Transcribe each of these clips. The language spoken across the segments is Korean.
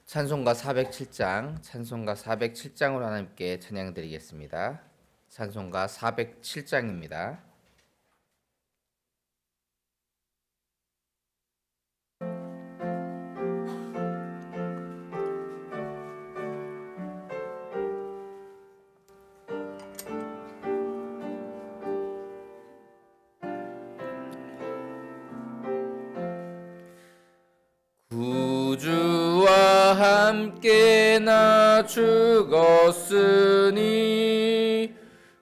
찬송가 407장으로 하나님께 찬양 드리겠습니다. 찬송가 407장입니다. 구주와 함께 나 죽었으니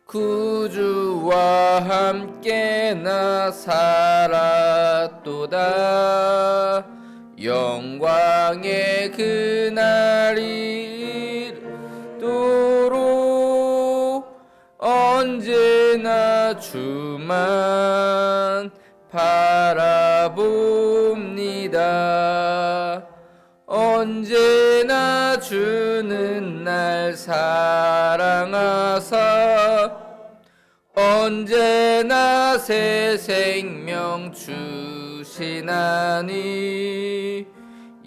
구주와 함께 나 살았도다. 영광의 그날이 이르도록 언제나 주만 바라봅니다. 언제나 주는 날 사랑하사 언제나 새 생명 주시나니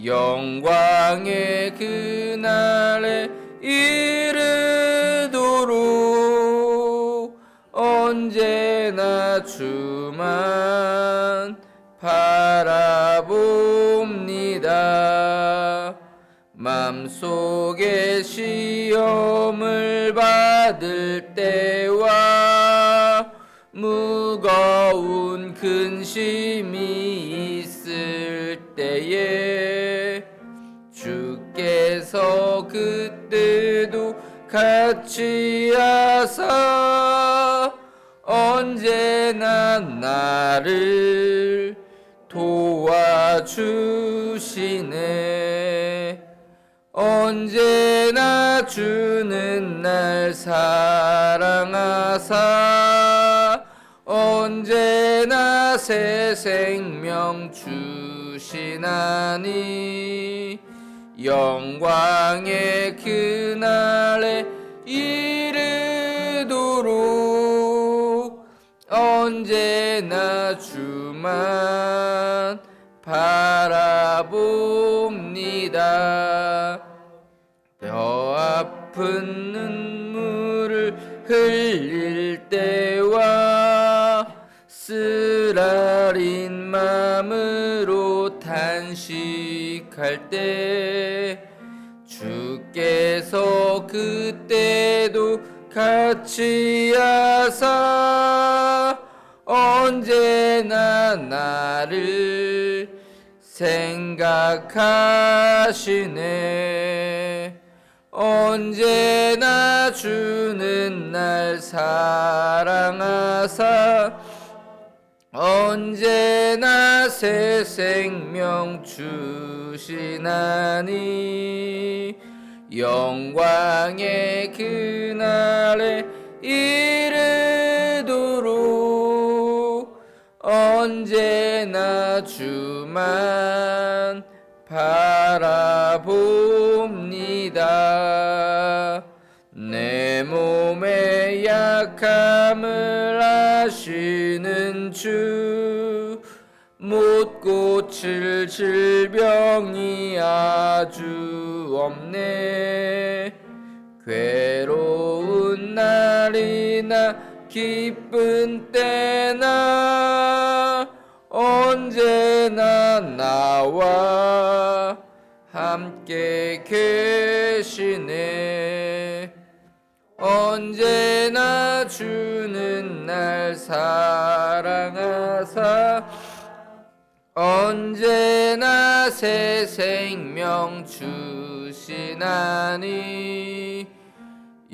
영광의 그날에 이르도록 언제나 주만 바라봅니다. 맘속에 시험을 받을 때와 무거운 근심이 있을 때에 주께서 그때도 같이 하사 언제나 나를 도와주시네. 언제나 주는 날 사랑하사 언제나 새 생명 주시나니 영광의 그날에 이르도록 언제나 주만 바라봅니다. 뼈 아픈 눈물을 흘릴 때와 쓰라린 마음으로 탄식할 때 주께서 그때도 같이 하사 언제나 나를 생각하시네. 언제나 주는 날 사랑하사 언제나 새 생명 주시나니 영광의 그날에 이르도록 언제나 주만 바라봅니다. 내 몸의 약함을 아시는 주 못 고칠 질병이 아주 없네. 괴로운 날이나 기쁜 때나 언제나 나와 함께 계시네. 언제나 주는 날 사랑하사 언제나 새 생명 주시나니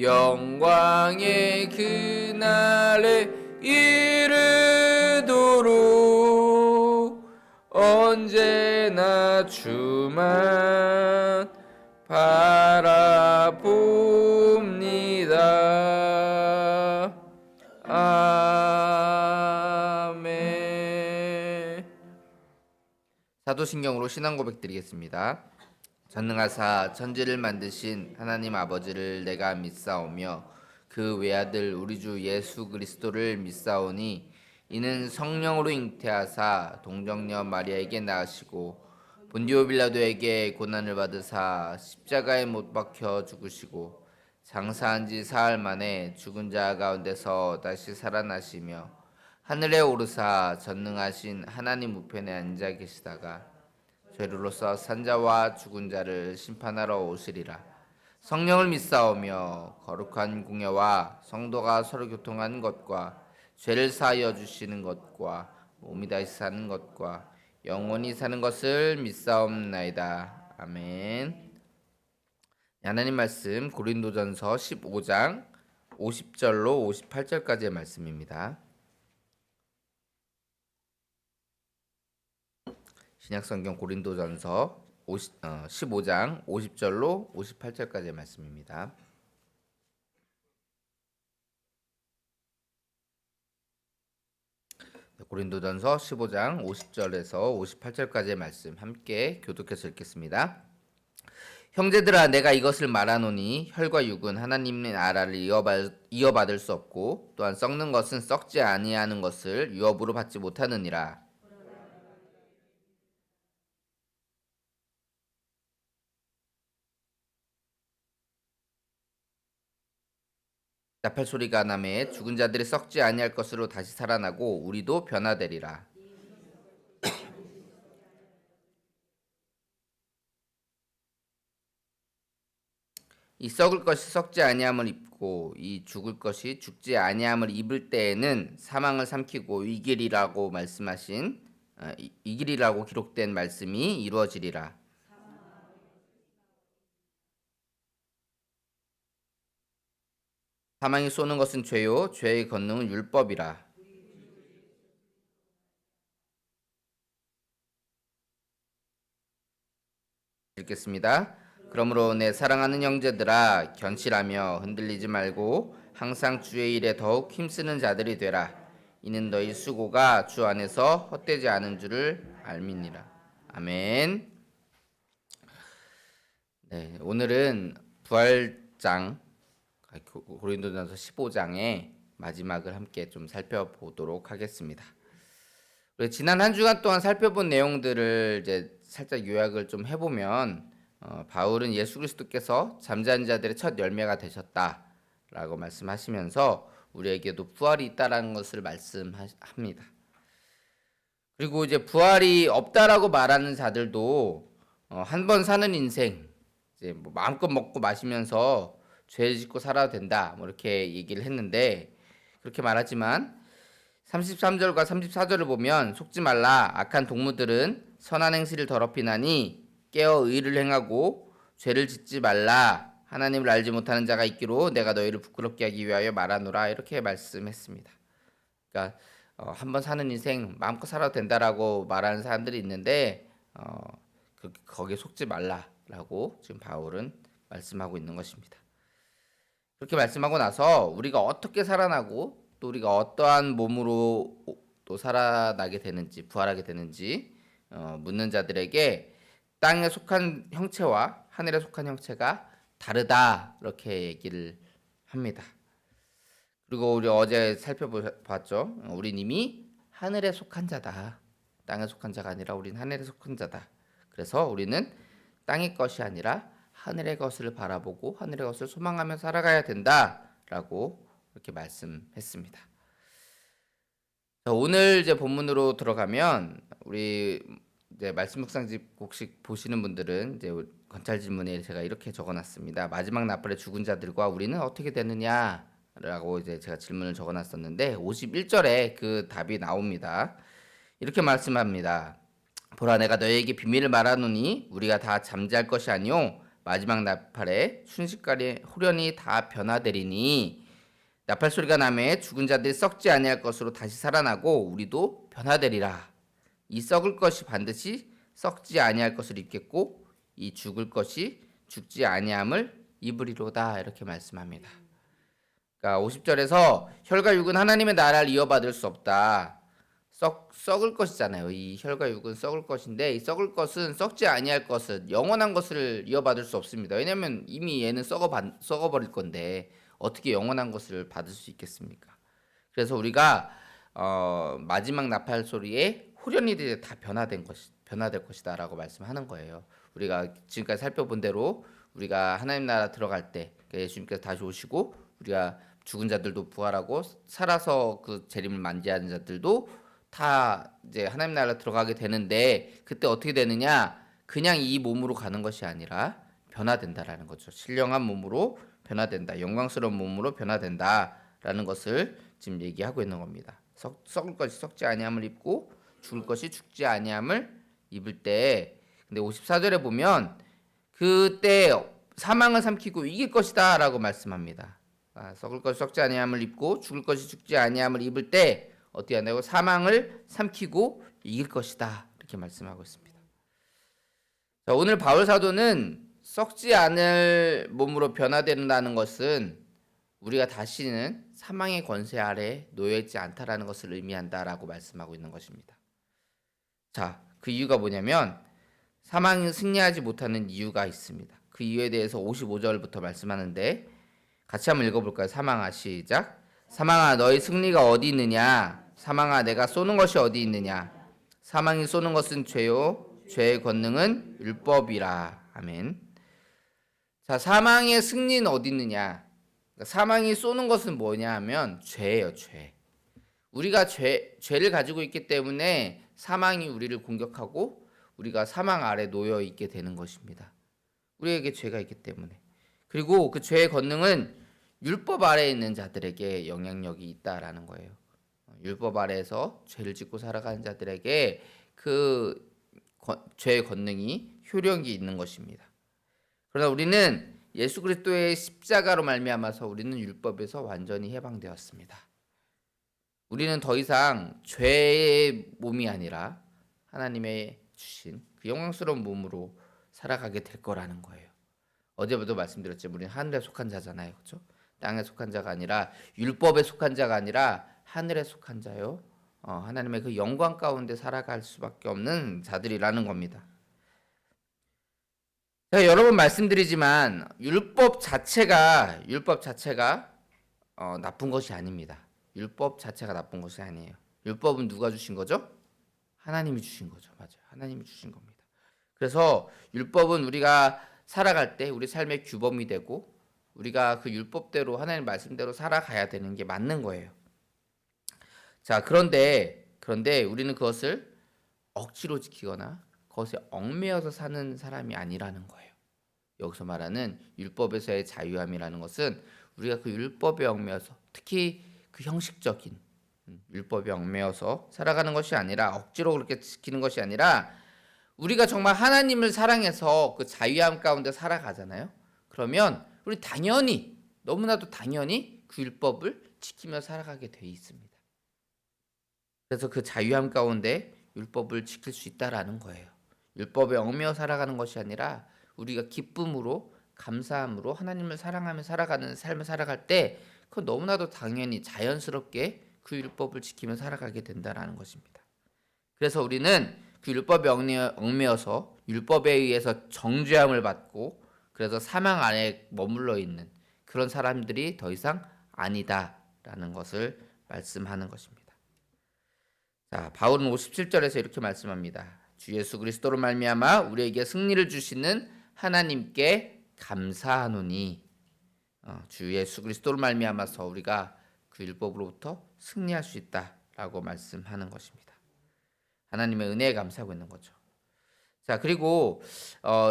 영광의 그날에 이르도록 언제나 주만 바라봅니다. 아멘. 사도신경으로 신앙 고백 드리겠습니다. 전능하사 천지를 만드신 하나님 아버지를 내가 믿사오며 그 외아들 우리 주 예수 그리스도를 믿사오니 이는 성령으로 잉태하사 동정녀 마리아에게 낳으시고 본디오 빌라도에게 고난을 받으사 십자가에 못 박혀 죽으시고 장사한 지 사흘 만에 죽은 자 가운데서 다시 살아나시며 하늘에 오르사 전능하신 하나님 우편에 앉아 계시다가 죄로서 산자와 죽은 자를 심판하러 오시리라. 성령을 믿사오며 거룩한 공예와 성도가 서로 교통하는 것과 죄를 사하여 주시는 것과 몸이 다시 사는 것과 영원히 사는 것을 믿사옵나이다. 아멘. 하나님 말씀 고린도전서 15장 50절로 58절까지의 말씀입니다. 신약성경 고린도전서 15장 50절로 58절까지의 말씀입니다. 고린도전서 15장 50절에서 58절까지의 말씀 함께 교독해서 읽겠습니다. 형제들아 내가 이것을 말하노니 혈과 육은 하나님의 나라를 이어받을 수 없고 또한 썩는 것은 썩지 아니하는 것을 유업으로 받지 못하느니라. 나팔 소리가 나매 죽은 자들이 썩지 아니할 것으로 다시 살아나고 우리도 변화되리라. 이 썩을 것이 썩지 아니함을 입고 이 죽을 것이 죽지 아니함을 입을 때에는 사망을 삼키고 이길이라고 말씀하신 이길이라고 기록된 말씀이 이루어지리라. 사망이 쏘는 것은 죄요 죄의 권능은 율법이라. 읽겠습니다. 그러므로 내 사랑하는 형제들아 견실하며 흔들리지 말고 항상 주의 일에 더욱 힘쓰는 자들이 되라. 이는 너희 수고가 주 안에서 헛되지 않은 줄을 알미니라. 아멘. 네, 오늘은 부활장 고린도전서 15장의 마지막을 함께 좀 살펴보도록 하겠습니다. 지난 한 주간 동안 살펴본 내용들을 이제 살짝 요약을 좀 해보면 바울은 예수 그리스도께서 잠자는 자들의 첫 열매가 되셨다라고 말씀하시면서 우리에게도 부활이 있다라는 것을 말씀합니다. 그리고 이제 부활이 없다라고 말하는 자들도 한 번 사는 인생 이제 뭐 마음껏 먹고 마시면서 죄 짓고 살아도 된다 뭐 이렇게 얘기를 했는데 그렇게 말하지만 33절과 34절을 보면 속지 말라 악한 동무들은 선한 행실을 더럽히나니 깨어 의를 행하고 죄를 짓지 말라 하나님을 알지 못하는 자가 있기로 내가 너희를 부끄럽게 하기 위하여 말하노라 이렇게 말씀했습니다. 그러니까 한번 사는 인생 마음껏 살아도 된다라고 말하는 사람들이 있는데 거기에 속지 말라라고 지금 바울은 말씀하고 있는 것입니다. 그렇게 말씀하고 나서 우리가 어떻게 살아나고 또 우리가 어떠한 몸으로 또 살아나게 되는지 부활하게 되는지 묻는 자들에게 땅에 속한 형체와 하늘에 속한 형체가 다르다 이렇게 얘기를 합니다. 그리고 우리 어제 살펴봤죠. 우린 이미 하늘에 속한 자다. 땅에 속한 자가 아니라 우린 하늘에 속한 자다. 그래서 우리는 땅의 것이 아니라 하늘의 것을 바라보고 하늘의 것을 소망하며 살아가야 된다라고 이렇게 말씀했습니다. 자, 오늘 이제 본문으로 들어가면 우리 이제 말씀 묵상집 혹시 보시는 분들은 이제 건찰 질문에 제가 이렇게 적어놨습니다. 마지막 나팔의 죽은 자들과 우리는 어떻게 되느냐라고 이제 제가 질문을 적어놨었는데 51절에 그 답이 나옵니다. 이렇게 말씀합니다. 보라 내가 너희에게 비밀을 말하노니 우리가 다 잠잘 것이 아니요 마지막 나팔에 순식간에 후련히 다 변화되리니 나팔 소리가 나매 죽은 자들이 썩지 아니할 것으로 다시 살아나고 우리도 변화되리라. 이 썩을 것이 반드시 썩지 아니할 것을 입겠고 이 죽을 것이 죽지 아니함을 입으리로다 이렇게 말씀합니다. 그러니까 50절에서 혈과 육은 하나님의 나라를 이어받을 수 없다. 썩을 것이잖아요. 이 혈과 육은 썩을 것인데 이 썩을 것은 썩지 아니할 것은 영원한 것을 이어받을 수 없습니다. 왜냐하면 이미 얘는 썩어버릴 건데 어떻게 영원한 것을 받을 수 있겠습니까? 그래서 우리가 마지막 나팔 소리에 후련히 다 변화된 변화될 것이다라고 말씀하는 거예요. 우리가 지금까지 살펴본 대로 우리가 하나님 나라 들어갈 때 예수님께서 다시 오시고 우리가 죽은 자들도 부활하고 살아서 그 재림을 만지하는 자들도 다 이제 하나님 나라 들어가게 되는데 그때 어떻게 되느냐? 그냥 이 몸으로 가는 것이 아니라 변화된다라는 거죠. 신령한 몸으로 변화된다. 영광스러운 몸으로 변화된다라는 것을 지금 얘기하고 있는 겁니다. 썩을 것이 썩지 아니함을 입고 죽을 것이 죽지 아니함을 입을 때 근데 54절에 보면 그때 사망을 삼키고 이길 것이다라고 말씀합니다. 썩을 것이 썩지 아니함을 입고 죽을 것이 죽지 아니함을 입을 때 어떻게 한다고? 사망을 삼키고 이길 것이다. 이렇게 말씀하고 있습니다. 자, 오늘 바울 사도는 썩지 않을 몸으로 변화된다는 것은 우리가 다시는 사망의 권세 아래 놓여 있지 않다라는 것을 의미한다라고 말씀하고 있는 것입니다. 자, 그 이유가 뭐냐면 사망이 승리하지 못하는 이유가 있습니다. 그 이유에 대해서 55절부터 말씀하는데 같이 한번 읽어볼까요? 사망아 시작. 사망아 너희 승리가 어디 있느냐? 사망아 내가 쏘는 것이 어디 있느냐? 사망이 쏘는 것은 죄요 죄의 권능은 율법이라. 아멘. 자, 사망의 승리는 어디 있느냐? 사망이 쏘는 것은 뭐냐 하면 죄예요, 죄. 우리가 죄를 가지고 있기 때문에 사망이 우리를 공격하고 우리가 사망 아래 놓여 있게 되는 것입니다. 우리에게 죄가 있기 때문에. 그리고 그 죄의 권능은 율법 아래에 있는 자들에게 영향력이 있다라는 거예요. 율법 아래에서 죄를 짓고 살아가는 자들에게 그 죄의 권능이 효력이 있는 것입니다. 그러나 우리는 예수 그리스도의 십자가로 말미암아서 우리는 율법에서 완전히 해방되었습니다. 우리는 더 이상 죄의 몸이 아니라 하나님의 주신 그 영광스러운 몸으로 살아가게 될 거라는 거예요. 어제부터 말씀드렸지만 우리는 하늘에 속한 자잖아요. 그렇죠? 땅에 속한 자가 아니라 율법에 속한 자가 아니라 하늘에 속한 자요. 하나님의 그 영광 가운데 살아갈 수밖에 없는 자들이라는 겁니다. 제가 여러 번 말씀드리지만 율법 자체가 나쁜 것이 아닙니다. 율법 자체가 나쁜 것이 아니에요. 율법은 누가 주신 거죠? 하나님이 주신 거죠. 맞아요. 하나님이 주신 겁니다. 그래서 율법은 우리가 살아갈 때 우리 삶의 규범이 되고 우리가 그 율법대로 하나님 말씀대로 살아가야 되는 게 맞는 거예요. 자, 그런데 우리는 그것을 억지로 지키거나 그것에 얽매여서 사는 사람이 아니라는 거예요. 여기서 말하는 율법에서의 자유함이라는 것은 우리가 그 율법에 얽매여서 특히 그 형식적인 율법에 얽매여서 살아가는 것이 아니라 억지로 그렇게 지키는 것이 아니라 우리가 정말 하나님을 사랑해서 그 자유함 가운데 살아가잖아요. 그러면 우리 당연히 너무나도 당연히 그 율법을 지키며 살아가게 돼 있습니다. 그래서 그 자유함 가운데 율법을 지킬 수 있다라는 거예요. 율법에 얽매여 살아가는 것이 아니라 우리가 기쁨으로 감사함으로 하나님을 사랑하며 살아가는 삶을 살아갈 때 그건 너무나도 당연히 자연스럽게 그 율법을 지키며 살아가게 된다라는 것입니다. 그래서 우리는 그 율법에 얽매여서 율법에 의해서 정죄함을 받고 그래서 사망 안에 머물러 있는 그런 사람들이 더 이상 아니다라는 것을 말씀하는 것입니다. 자, 바울은 57절에서 이렇게 말씀합니다. 주 예수 그리스도로 말미암아 우리에게 승리를 주시는 하나님께 감사하노니 주 예수 그리스도로 말미암아서 우리가 그 율법으로부터 승리할 수 있다라고 말씀하는 것입니다. 하나님의 은혜에 감사하고 있는 거죠. 자, 그리고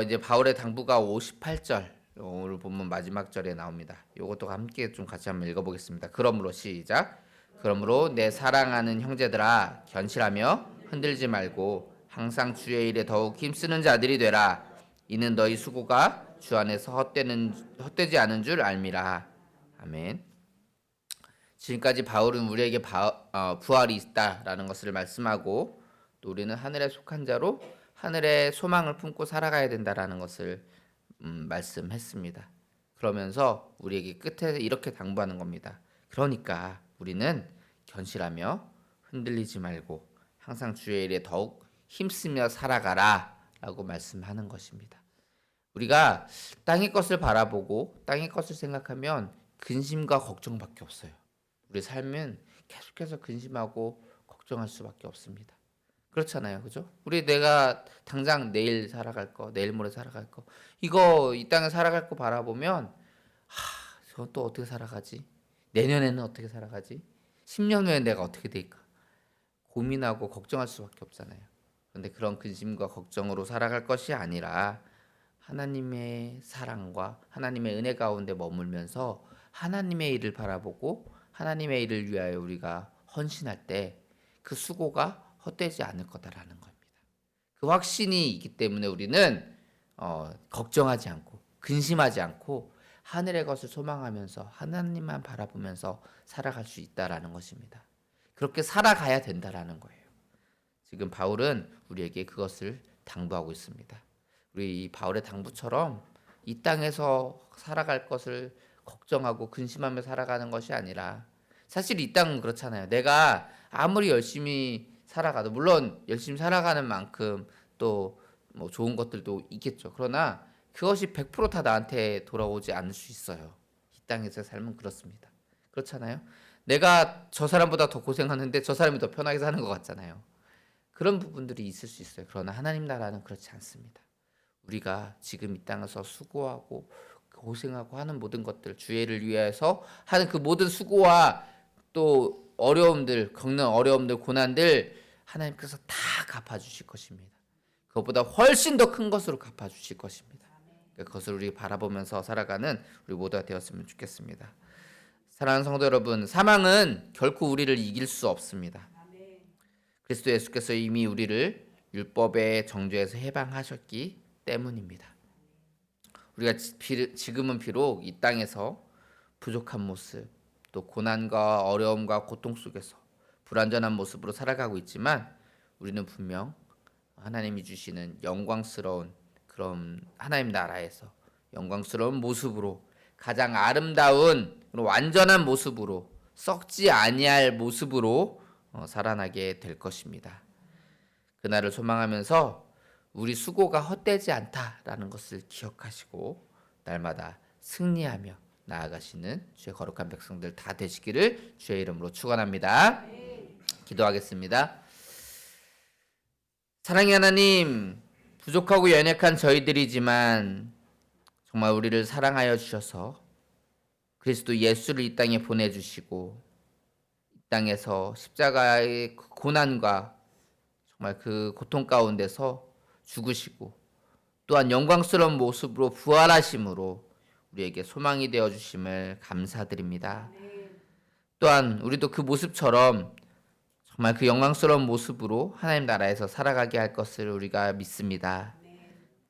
이제 바울의 당부가 58절 오늘 본문 마지막 절에 나옵니다. 이것도 함께 좀 같이 한번 읽어보겠습니다. 그러므로 시작. 그러므로 내 사랑하는 형제들아 견실하며 흔들지 말고 항상 주의 일에 더욱 힘쓰는 자들이 되라. 이는 너희 수고가 주 안에서 헛되지 않은 줄 알미라. 아멘. 지금까지 바울은 우리에게 부활이 있다라는 것을 말씀하고 또 우리는 하늘에 속한 자로 하늘의 소망을 품고 살아가야 된다라는 것을 말씀했습니다. 그러면서 우리에게 끝에 이렇게 당부하는 겁니다. 그러니까 우리는 견실하며 흔들리지 말고 항상 주의 일에 더욱 힘쓰며 살아가라 라고 말씀하는 것입니다. 우리가 땅의 것을 바라보고 땅의 것을 생각하면 근심과 걱정밖에 없어요. 우리 삶은 계속해서 근심하고 걱정할 수밖에 없습니다. 그렇잖아요. 그죠? 내가 당장 내일 살아갈 거, 내일 모레 살아갈 거, 이거 이 땅에 살아갈 거 바라보면, 저건 또 어떻게 살아가지? 내년에는 어떻게 살아가지? 10년 후에 내가 어떻게 될까? 고민하고 걱정할 수밖에 없잖아요. 그런데 그런 근심과 걱정으로 살아갈 것이 아니라 하나님의 사랑과 하나님의 은혜 가운데 머물면서 하나님의 일을 바라보고 하나님의 일을 위하여 우리가 헌신할 때 그 수고가 헛되지 않을 거다라는 겁니다. 그 확신이 있기 때문에 우리는 걱정하지 않고 근심하지 않고 하늘의 것을 소망하면서 하나님만 바라보면서 살아갈 수 있다라는 것입니다. 그렇게 살아가야 된다라는 거예요. 지금 바울은 우리에게 그것을 당부하고 있습니다. 우리 이 바울의 당부처럼 이 땅에서 살아갈 것을 걱정하고 근심하며 살아가는 것이 아니라, 사실 이 땅은 그렇잖아요. 내가 아무리 열심히 살아가도, 물론 열심히 살아가는 만큼 또 뭐 좋은 것들도 있겠죠. 그러나 그것이 100% 다 나한테 돌아오지 않을 수 있어요. 이 땅에서의 삶은 그렇습니다. 그렇잖아요. 내가 저 사람보다 더 고생하는데 저 사람이 더 편하게 사는 것 같잖아요. 그런 부분들이 있을 수 있어요. 그러나 하나님 나라는 그렇지 않습니다. 우리가 지금 이 땅에서 수고하고 고생하고 하는 모든 것들, 주의를 위해서 하는 그 모든 수고와 또 어려움들, 겪는 어려움들, 고난들 하나님께서 다 갚아주실 것입니다. 그것보다 훨씬 더 큰 것으로 갚아주실 것입니다. 그것을 우리 바라보면서 살아가는 우리 모두가 되었으면 좋겠습니다. 사랑하는 성도 여러분, 사망은 결코 우리를 이길 수 없습니다. 그리스도 예수께서 이미 우리를 율법의 정죄에서 해방하셨기 때문입니다. 우리가 지금은 비록 이 땅에서 부족한 모습, 또 고난과 어려움과 고통 속에서 불완전한 모습으로 살아가고 있지만, 우리는 분명 하나님이 주시는 영광스러운 그런 하나님 나라에서 영광스러운 모습으로, 가장 아름다운 완전한 모습으로, 썩지 아니할 모습으로 살아나게 될 것입니다. 그날을 소망하면서 우리 수고가 헛되지 않다라는 것을 기억하시고 날마다 승리하며 나아가시는 주의 거룩한 백성들 다 되시기를 주의 이름으로 축원합니다. 기도하겠습니다. 사랑의 하나님, 부족하고 연약한 저희들이지만 정말 우리를 사랑하여 주셔서 그리스도 예수를 이 땅에 보내주시고, 이 땅에서 십자가의 고난과 정말 그 고통 가운데서 죽으시고 또한 영광스러운 모습으로 부활하심으로 우리에게 소망이 되어 주심을 감사드립니다. 또한 우리도 그 모습처럼 정말 그 영광스러운 모습으로 하나님 나라에서 살아가게 할 것을 우리가 믿습니다.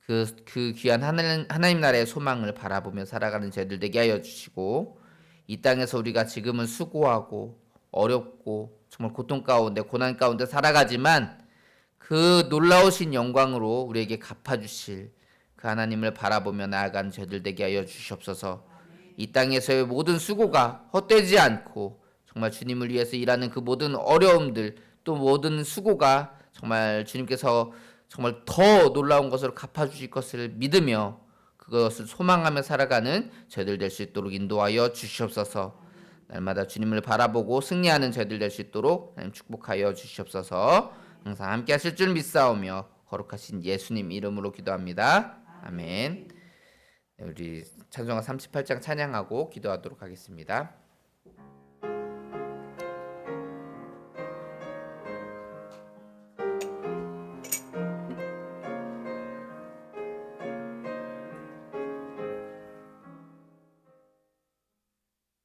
그 귀한 하나님 나라의 소망을 바라보며 살아가는 저희들 되게 하여 주시고, 이 땅에서 우리가 지금은 수고하고 어렵고 정말 고통 가운데 고난 가운데 살아가지만 그 놀라우신 영광으로 우리에게 갚아주실 그 하나님을 바라보며 나아가는 저희들 되게 하여 주시옵소서. 이 땅에서의 모든 수고가 헛되지 않고 정말 주님을 위해서 일하는 그 모든 어려움들, 또 모든 수고가 정말 주님께서 정말 더 놀라운 것으로 갚아주실 것을 믿으며 그것을 소망하며 살아가는 저희들 될 수 있도록 인도하여 주시옵소서. 날마다 주님을 바라보고 승리하는 저희들 될 수 있도록 하나님 축복하여 주시옵소서. 항상 함께 하실 줄 믿사오며 거룩하신 예수님 이름으로 기도합니다. 아멘. 우리 찬송가 38장 찬양하고 기도하도록 하겠습니다.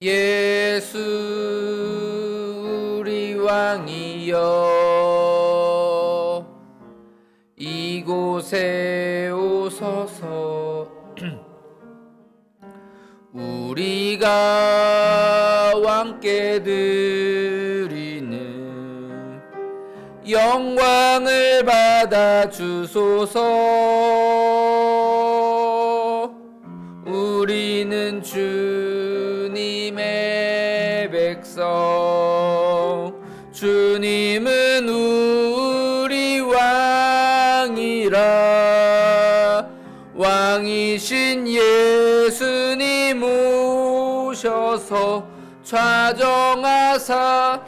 예수 우리 왕이여 이곳에 오소서. 우리가 왕께 드리는 영광을 받아 주소서. 우리는 주님의 백성, 주님은 우리 왕이라. 왕이신 예수님 오셔서 좌정하사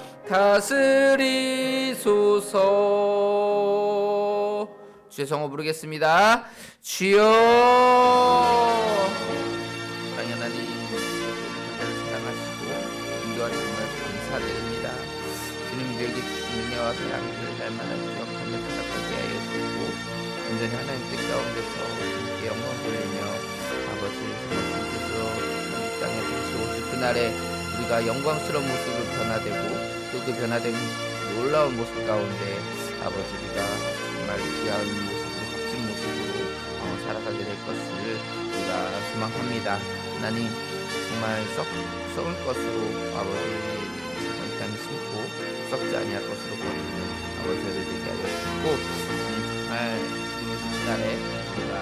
다스리소서. 주의 성호 부르겠습니다. 주여. 사랑의 하나님, 우리를 사랑하시고 인도하시는 말씀 감사드립니다. 주님 우리에게 주신 은혜와 사랑을 날마다 기억하며 살아가게 하여 주시고 온전히 하나님 뜻 가운데서 주님께 영광 돌리며 아버지 주님께서 이 땅에 다시 오실 그날에 우리가 영광스러운 모습으로 변화되고 또 그 변화된 놀라운 모습 가운데 아버지 우리가 정말 귀한 모습으로 값진 모습으로 살아가게 될 것을 우리가 소망합니다. 하나님 정말 썩을 것으로 아버지 이 땅에 심고 썩지 아니할 것으로 거두는 아버지를 되게 하여 주시고 정말 주신 날에 우리가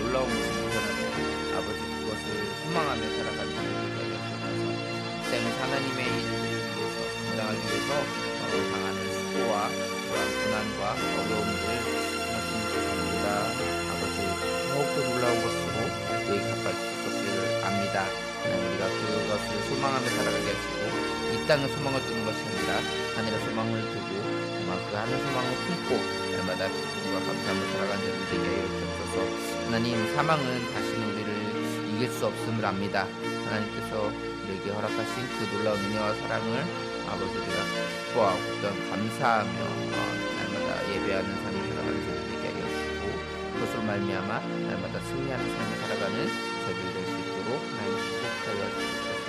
놀라운 모습으로 변화되고 아버지 그것을 소망하며 살아가는 우리가 되게 하여 주셔서 이 땅에서 하나님의 일들을 위해서 감당하기 위해서 당하는 수고와 그러한 고난과 어려움들 우리가 아버지 더욱더 놀라운 것으로 우리에게 갚아주실 것을 압니다. 하나님 우리가 그것을 소망하며 살아가게 하시고 이 땅의 소망을 두는 것이 아니라 하늘의 소망을 두고 정말 그 하늘 소망을 품고 날마다 기쁨과 감사함을 살아가는 자들 되게 하여 주옵소서. 하나님 사망은 다시는 우리를 이길 수 없음을 압니다. 하나님께서 우리에게 허락하신 그 놀라운 은혜와 사랑을 아버지 우리가 기뻐하고 또한 감사하며 날마다 예배하는 삶을 살아가는 자들 되게 하여 주시고 그것으로 말미암아 날마다 승리하는 삶을 살아가는 저희들 될 수 있도록 하나님 축복하여 주시옵소서.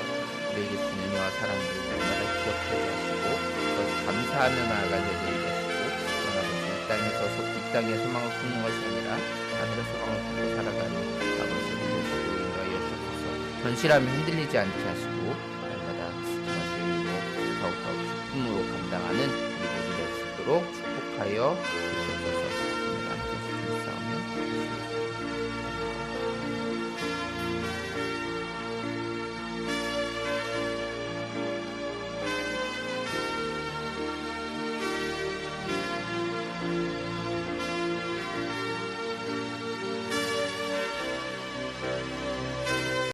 우리에게 주신 은혜와 사랑을 날마다 기억하게 하시고 그것을 감사하며 나아가는 저희들 되게 하시고 또한 아버지 이 땅의 소망을 품는 것이 아니라 하늘의 소망을 품고 살아가는 아버지 되시고 인도하여 주옵소서. 현실하며 흔들리지 않게 하시고 날마다 정말 주님으로 더욱더 기쁨으로 감당하는 우리 모두 될 수 있도록 축복하여 주시옵소서.